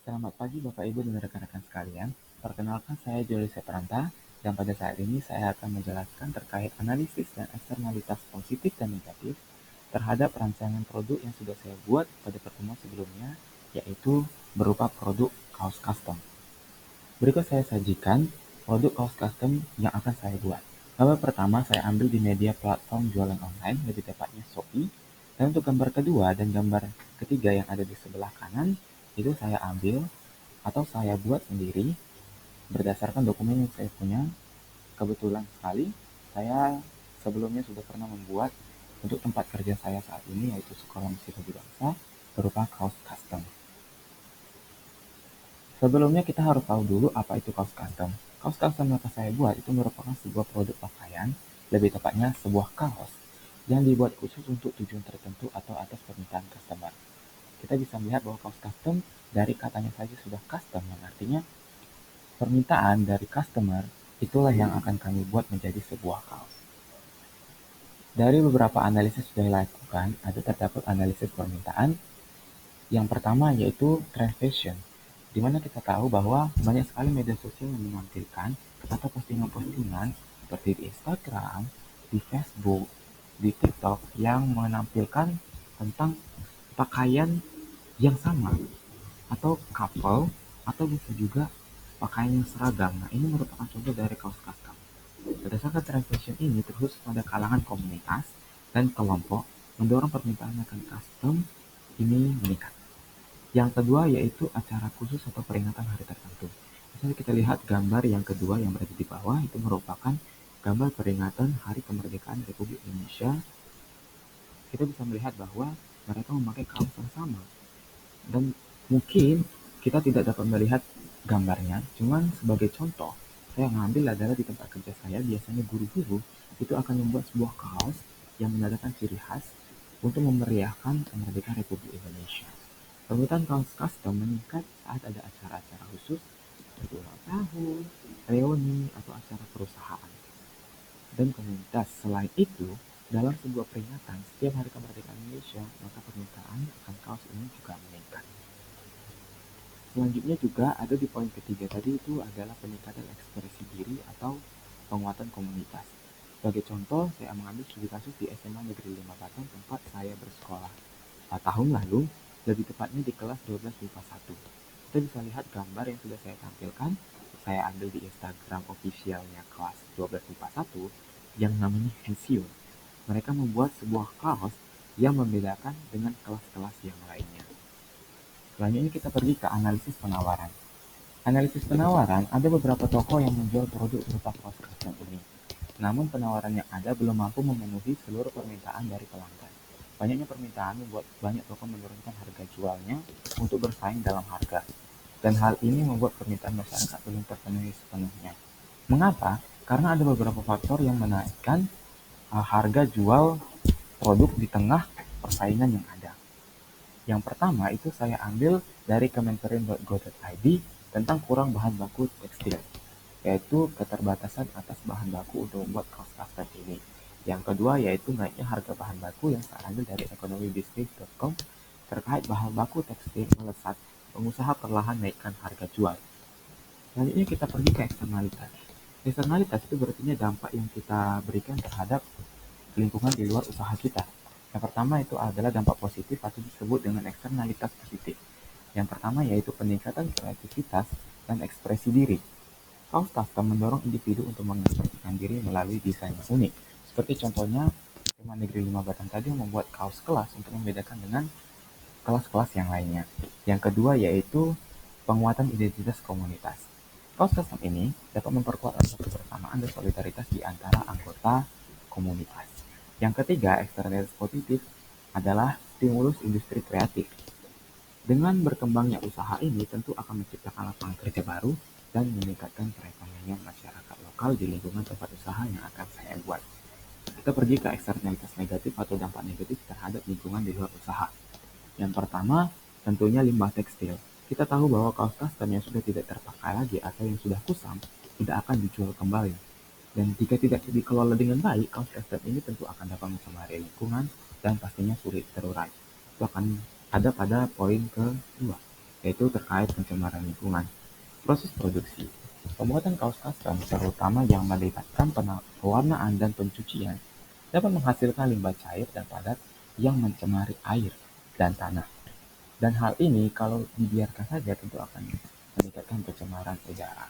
Selamat pagi Bapak Ibu dan rekan-rekan sekalian. Perkenalkan saya Joli Sepranta dan pada saat ini saya akan menjelaskan terkait analisis dan eksternalitas positif dan negatif terhadap rancangan produk yang sudah saya buat pada pertemuan sebelumnya, yaitu berupa produk kaos custom. Berikut saya sajikan produk kaos custom yang akan saya buat. Gambar pertama saya ambil di media platform jualan online, lebih tepatnya Shopee. Dan untuk gambar kedua dan gambar ketiga yang ada di sebelah kanan, itu saya ambil atau saya buat sendiri berdasarkan dokumen yang saya punya. Kebetulan sekali, saya sebelumnya sudah pernah membuat untuk tempat kerja saya saat ini, yaitu Sekolah Musik Bagi Bangsa, berupa kaos custom. Sebelumnya kita harus tahu dulu apa itu kaos custom. Kaos custom yang saya buat itu merupakan sebuah produk pakaian, lebih tepatnya sebuah kaos yang dibuat khusus untuk tujuan tertentu atau atas permintaan customer. Kita bisa melihat bahwa kaos custom dari katanya saja sudah custom, yang artinya permintaan dari customer itulah yang akan kami buat menjadi sebuah kaos. Dari beberapa analisis sudah dilakukan, ada terdapat analisis permintaan. Yang pertama yaitu trend fashion, di mana kita tahu bahwa banyak sekali media sosial yang menampilkan atau postingan-postingan seperti di Instagram, di Facebook, di TikTok yang menampilkan tentang pakaian yang sama atau couple atau bisa juga pakaian yang seragam. Nah, ini merupakan contoh dari kaos custom. Berdasarkan tren fashion ini terus pada kalangan komunitas dan kelompok mendorong permintaan akan custom ini meningkat. Yang kedua yaitu acara khusus atau peringatan hari tertentu. Misalnya kita lihat gambar yang kedua yang berada di bawah, itu merupakan gambar peringatan Hari Kemerdekaan Republik Indonesia. Kita bisa melihat bahwa mereka memakai kaos yang sama. Dan mungkin kita tidak dapat melihat gambarnya, cuman sebagai contoh, saya mengambil adalah di tempat kerja saya, biasanya guru-guru itu akan membuat sebuah kaos yang menandakan ciri khas untuk memeriahkan kemerdekaan Republik Indonesia. Permintaan kaos custom meningkat saat ada acara-acara khusus seperti ulang tahun, reuni, atau acara perusahaan dan komunitas. Selain itu, dalam sebuah peringatan setiap hari kemerdekaan Indonesia, maka permintaan akan kaos ini juga meningkat. Selanjutnya juga ada di poin ketiga tadi, itu adalah peningkatan ekspresi diri atau penguatan komunitas. Sebagai contoh, saya mengambil studi kasus di SMA Negeri 5 Batang tempat saya bersekolah tahun lalu, lebih tepatnya di kelas 12 MIPA 1. Kita bisa lihat gambar yang sudah saya tampilkan, saya ambil di Instagram officialnya kelas 12 MIPA 1 yang namanya Hensiun. Mereka membuat sebuah kaos yang membedakan dengan kelas-kelas yang lainnya. Selanjutnya kita pergi ke analisis penawaran. Analisis penawaran, ada beberapa toko yang menjual produk berupa kaos custom ini. Namun penawaran yang ada belum mampu memenuhi seluruh permintaan dari pelanggan. Banyaknya permintaan membuat banyak toko menurunkan harga jualnya untuk bersaing dalam harga. Dan hal ini membuat permintaan masyarakat belum terpenuhi sepenuhnya. Mengapa? Karena ada beberapa faktor yang menaikkan harga jual produk di tengah persaingan yang ada. Yang pertama itu saya ambil dari kemenperin.go.id tentang kurang bahan baku tekstil, yaitu keterbatasan atas bahan baku untuk membuat kaos custom ini. Yang kedua yaitu naiknya harga bahan baku yang saya ambil dari ekonomibisnis.com terkait bahan baku tekstil melesat, pengusaha perlahan naikkan harga jual. Selanjutnya kita pergi ke eksternalitas. Eksternalitas itu berarti dampak yang kita berikan terhadap lingkungan di luar usaha kita. Yang pertama itu adalah dampak positif atau disebut dengan eksternalitas positif. Yang pertama yaitu peningkatan kreativitas dan ekspresi diri. Kaos custom mendorong individu untuk mengekspresikan diri melalui desain yang unik. Seperti contohnya SMA Negeri 5 Batang tadi yang membuat kaos kelas untuk membedakan dengan kelas-kelas yang lainnya. Yang kedua yaitu penguatan identitas komunitas. Kaos custom ini dapat memperkuat rasa kebersamaan dan solidaritas di antara anggota komunitas. Yang ketiga, eksternalitas positif adalah stimulus industri kreatif. Dengan berkembangnya usaha ini tentu akan menciptakan lapangan kerja baru dan meningkatkan perekonomian masyarakat lokal di lingkungan tempat usaha yang akan saya buat. Kita pergi ke eksternalitas negatif atau dampak negatif terhadap lingkungan di luar usaha. Yang pertama, tentunya limbah tekstil. Kita tahu bahwa kaos custom yang sudah tidak terpakai lagi atau yang sudah kusam tidak akan dijual kembali. Dan jika tidak dikelola dengan baik, kaos custom ini tentu akan dapat mencemari lingkungan dan pastinya sulit terurai. Itu akan ada pada poin kedua. yaitu terkait pencemaran lingkungan. Proses produksi. Pembuatan kaos custom, terutama yang melibatkan pewarnaan dan pencucian, dapat menghasilkan limbah cair dan padat yang mencemari air dan tanah. Dan hal ini kalau dibiarkan saja tentu akan meningkatkan pencemaran udara.